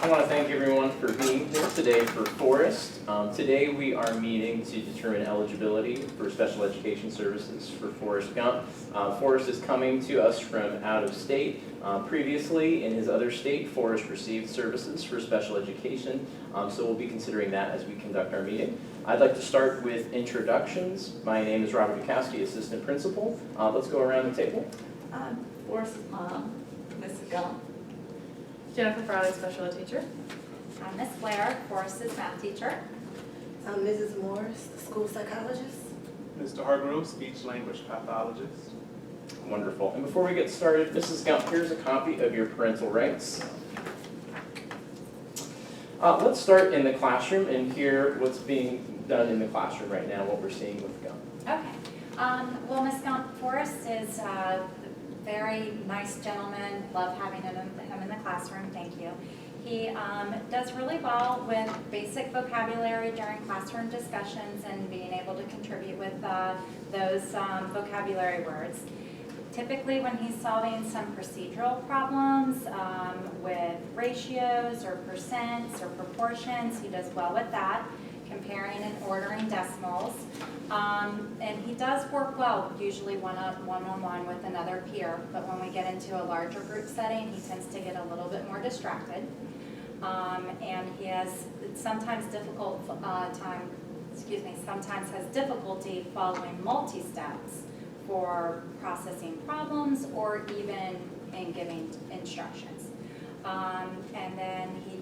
I want to thank everyone for being here today for Forrest. Today we are meeting to determine eligibility for special education services for Forrest Gump. Forrest is coming to us from out of state. Previously, in his other state, Forrest received services for special education, so we'll be considering that as we conduct our meeting. I'd like to start with introductions. My name is Robert Dukowski, Assistant Principal. Let's go around the table. Forrest's mom, Mrs. Gump. Jennifer Farley, special ed teacher. I'm Miss Blair, Forrest's math teacher. I'm Mrs. Morris, the school psychologist. Mr. Hargrove, speech language pathologist. Wonderful. And before we get started, Mrs. Gump, here's a copy of your parental rights. Let's start in the classroom and hear what's being done in the classroom right now, what we're seeing with Gump. Okay. Well, Miss Gump, Forrest is a very nice gentleman. Love having him in the classroom. Thank you. He does really well with basic vocabulary during classroom discussions and being able to contribute with those vocabulary words. Typically when he's solving some procedural problems with ratios or percents or proportions, he does well with that, comparing and ordering decimals. And he does work well, usually one-on-one with another peer, but when we get into a larger group setting, he tends to get a little bit more distracted. And he has sometimes sometimes has difficulty following multi-steps for processing problems or even in giving instructions. And then he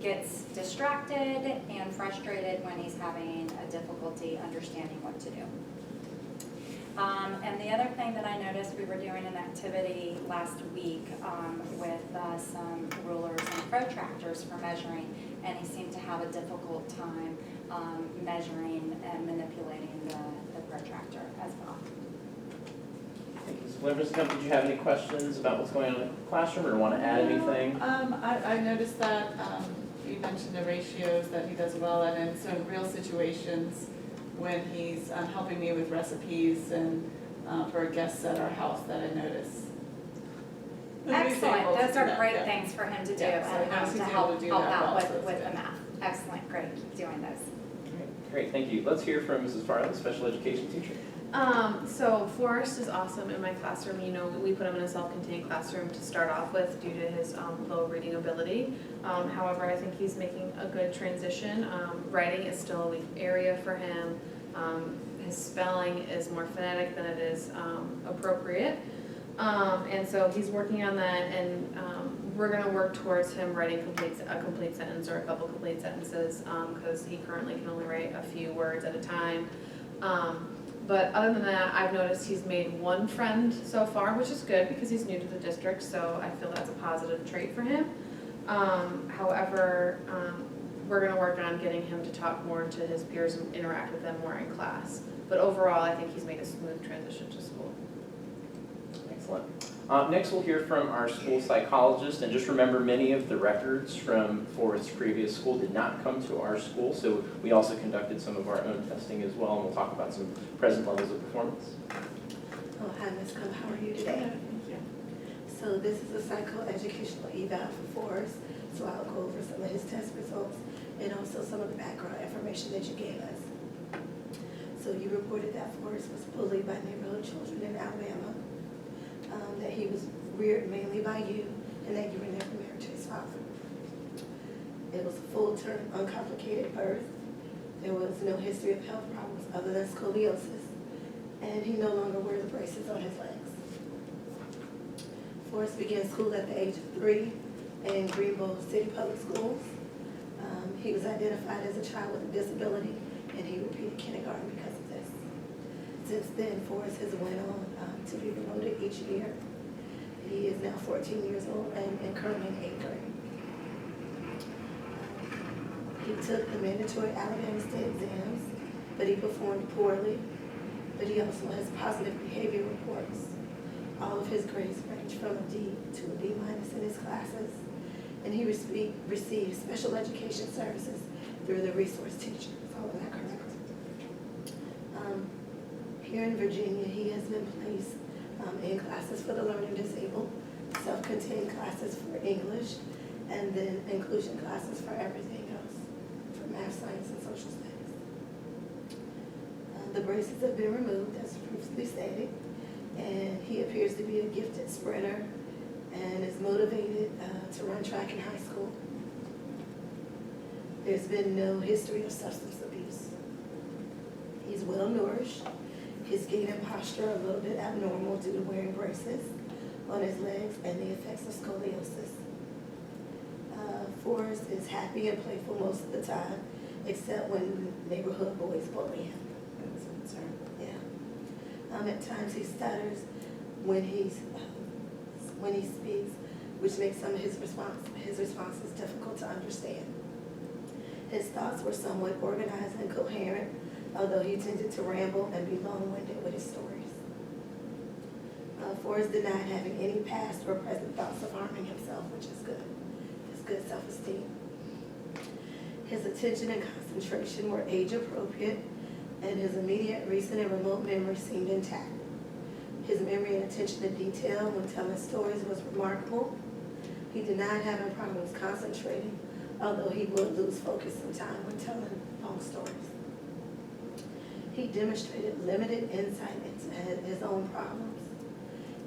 gets distracted and frustrated when he's having a difficulty understanding what to do. And the other thing that I noticed, we were doing an activity last week with some rulers and protractors for measuring, and he seemed to have a difficult time measuring and manipulating the protractor as well. Thank you. So, Mrs. Gump, did you have any questions about what's going on in the classroom or want to add anything? I noticed that you mentioned the ratios that he does well at, and so in real situations when he's helping me with recipes and for a guest at our house that I notice. Excellent. Those are great things for him to do Yeah, so and to help out with the math. Excellent. Great. Keep doing those. Great, thank you. Let's hear from Mrs. Farley, special education teacher. So Forrest is awesome in my classroom. You know, we put him in a self-contained classroom to start off with due to his low reading ability. However, I think he's making a good transition. Writing is still a weak area for him. His spelling is more phonetic than it is appropriate. And so he's working on that, and we're going to work towards him writing a complete sentence or a couple complete sentences because he currently can only write a few words at a time. But other than that, I've noticed he's made one friend so far, which is good because he's new to the district, so I feel that's a positive trait for him. However, we're going to work on getting him to talk more to his peers and interact with them more in class. But overall, I think he's made a smooth transition to school. Excellent. Next, we'll hear from our school psychologist, and just remember many of the records from Forrest's previous school did not come to our school, so we also conducted some of our own testing as well, and we'll talk about some present levels of performance. Oh, hi, Ms. Gump. How are you today? So this is a psychoeducational eval for Forrest, so I'll go over some of his test results and also some of the background information that you gave us. So you reported that Forrest was bullied by neighborhood children in Alabama, that he was reared mainly by you, and that you were never married to his father. It was a full-term, uncomplicated birth. There was no history of health problems other than scoliosis, and he no longer wears braces on his legs. Forrest began school at the age of 3 in Greenville City Public Schools. He was identified as a child with a disability, and he repeated kindergarten because of this. Since then, Forrest has went on to be promoted each year. He is now 14 years old and currently in 8th grade. He took the mandatory Alabama State exams, but he performed poorly. But he also has positive behavior reports. All of his grades range from a D to a B- in his classes, and he received special education services through the resource teacher. Is all of that correct? Here in Virginia, he has been placed in classes for the learning disabled, self-contained classes for English, and then inclusion classes for everything else, for math, science, and social studies. The braces have been removed, as previously stated, and he appears to be a gifted sprinter and is motivated to run track in high school. There's been no history of substance abuse. He's well nourished. His gait and posture are a little bit abnormal due to wearing braces on his legs and the effects of scoliosis. Forrest is happy and playful most of the time, except when neighborhood boys bully him. That was a concern. Yeah. At times he stutters when he speaks, which makes some of his responses difficult to understand. His thoughts were somewhat organized and coherent, although he tended to ramble and be long-winded with his stories. Forrest denied having any past or present thoughts of harming himself, which is good. It's good self-esteem. His attention and concentration were age-appropriate, and his immediate, recent, and remote memory seemed intact. His memory and attention to detail when telling stories was remarkable. He denied having problems concentrating, although he would lose focus sometime when telling long stories. He demonstrated limited insight into his own problems,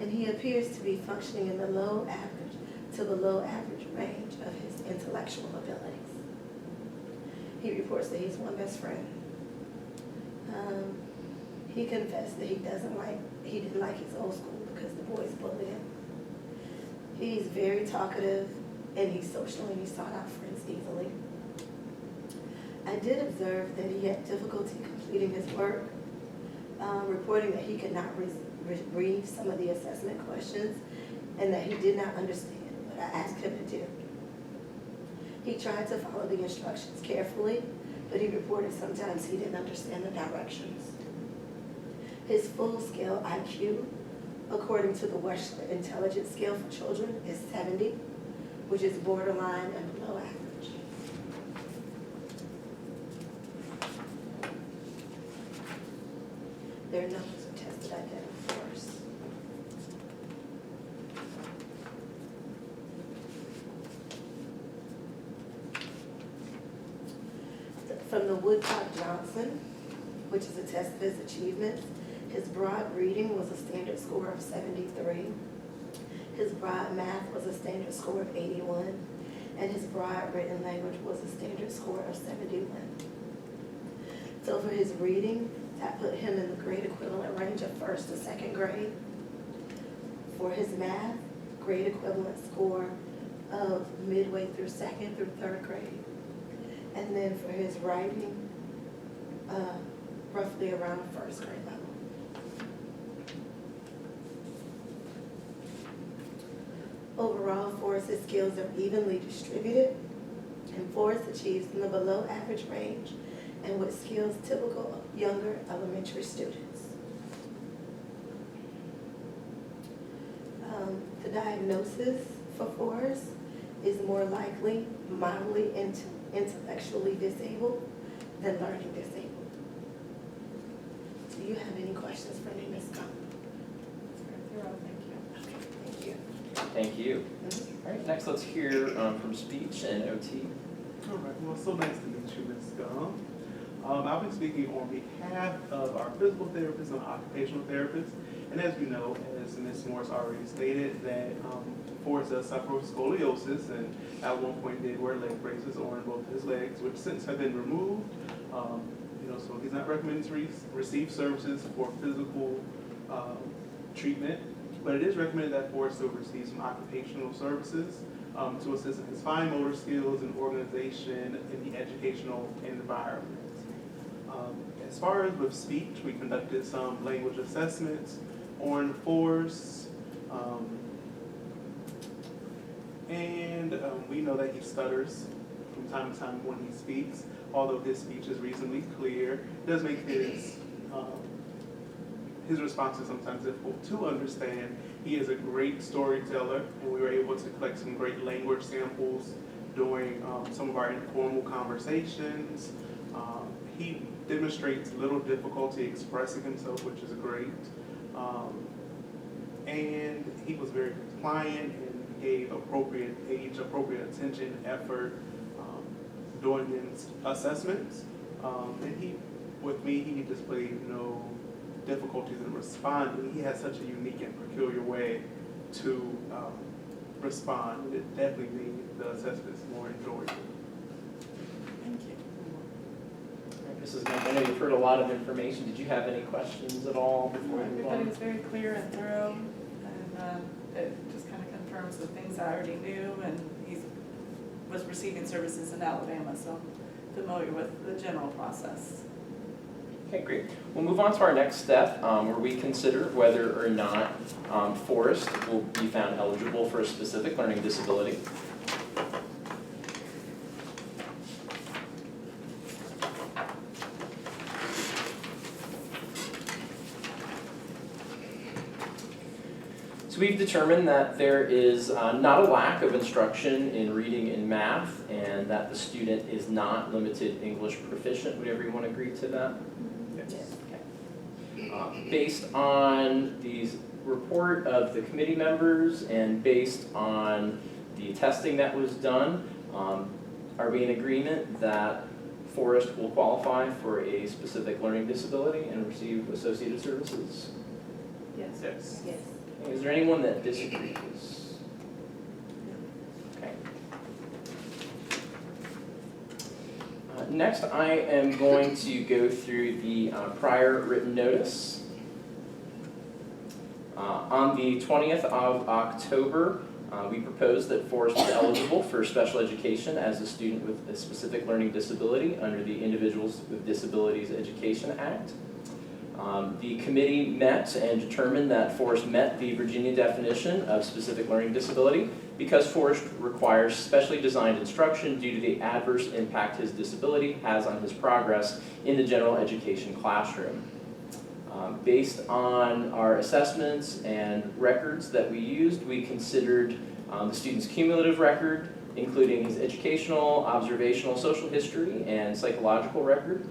and he appears to be functioning in the low average to the low average range of his intellectual abilities. He reports that he's one best friend. He confessed that he didn't like his old school because the boys bullied him. He's very talkative, and he's social, and he sought out friends easily. I did observe that he had difficulty completing his work, reporting that he could not read some of the assessment questions and that he did not understand what I asked him to do. He tried to follow the instructions carefully, but he reported sometimes he didn't understand the directions. His full-scale IQ, according to the Wechsler Intelligence Scale for Children, is 70, which is borderline and below average. Their numbers are tested identical first. From the Woodcock-Johnson, which is a test of his achievements, his broad reading was a standard score of 73. His broad math was a standard score of 81, and his broad written language was a standard score of 71. So for his reading, that put him in the grade equivalent range of first to second grade. For his math, grade equivalent score of midway through second through third grade. And then for his writing, roughly around first grade level. Overall, Forrest's skills are evenly distributed, and Forrest achieves in the below average range and with skills typical of younger elementary students. The diagnosis for Forrest is more likely mildly intellectually disabled than learning disabled. Do you have any questions for me, Ms. Scott? Thorough, thank you. Okay, thank you. Thank you. All right, next let's hear from speech and OT. All right, well, so nice to meet you, Ms. Gum. I'll be speaking on behalf of our physical therapists and occupational therapists. And as you know, as Ms. Morris already stated, that Forrest does suffer with scoliosis, and at one point did wear leg braces on both his legs, which since have been removed. So he's not recommended to receive services for physical treatment, but it is recommended that Forrest still receive some occupational services to assist in his fine motor skills and organization in the educational environment. As far as with speech, we conducted some language assessments on Forrest, and we know that he stutters from time to time when he speaks. Although his speech is reasonably clear, it does make his responses sometimes difficult to understand. He is a great storyteller, and we were able to collect some great language samples during some of our informal conversations. He demonstrates little difficulty expressing himself, which is great. And he was very compliant and gave appropriate age, appropriate attention, effort during his assessments. And with me, he displayed no difficulties in responding. He has such a unique and peculiar way to respond. It definitely made the assessments more enjoyable. Thank you. Mrs. Gump, I know you've heard a lot of information. Did you have any questions at all before we move Everybody on? was very clear and thorough, and it just kind of confirms the things I already knew, and he was receiving services in Alabama, so familiar with the general process. Okay, great. We'll move on to our next step, where we consider whether or not Forrest will be found eligible for a specific learning disability. So we've determined that there is not a lack of instruction in reading and math, and that the student is not limited English proficient. Would everyone agree to that? Yes. Based on the report of the committee members and based on the testing that was done, are we in agreement that Forrest will qualify for a specific learning disability and receive associated services? Yes. Yes. Yes. Is there anyone that disagrees? Okay. Next, I am going to go through the prior written notice. On the 20th of October, we proposed that Forrest was eligible for special education as a student with a specific learning disability under the Individuals with Disabilities Education Act. The committee met and determined that Forrest met the Virginia definition of specific learning disability because Forrest requires specially designed instruction due to the adverse impact his disability has on his progress in the general education classroom. Based on our assessments and records that we used, we considered the student's cumulative record, including his educational, observational, social history, and psychological record,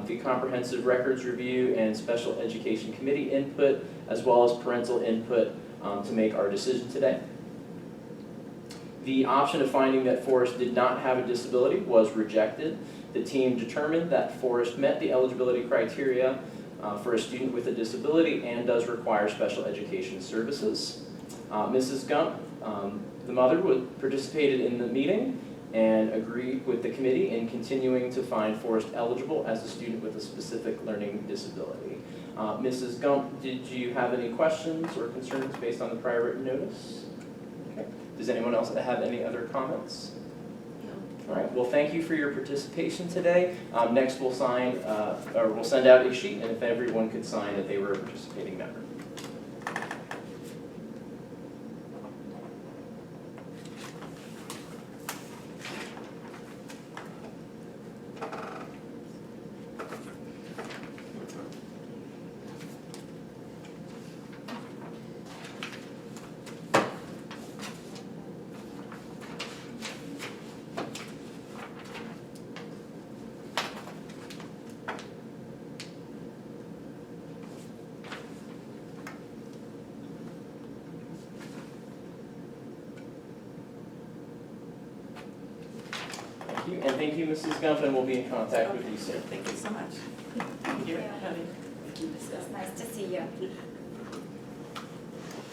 the comprehensive records review and special education committee input, as well as parental input to make our decision today. The option of finding that Forrest did not have a disability was rejected. The team determined that Forrest met the eligibility criteria for a student with a disability and does require special education services. Mrs. Gump, the mother, participated in the meeting and agreed with the committee in continuing to find Forrest eligible as a student with a specific learning disability. Mrs. Gump, did you have any questions or concerns based on the prior written notice? Okay. Does anyone else have any other comments? All right, well, thank you for your participation today. Next, we'll sign, or we'll send out a sheet, and if everyone could sign that they were a participating member. Thank you, and thank you, Mrs. Gump, and we'll be in contact with you soon. Thank you so much. Thank you. Honey. It's nice to see you.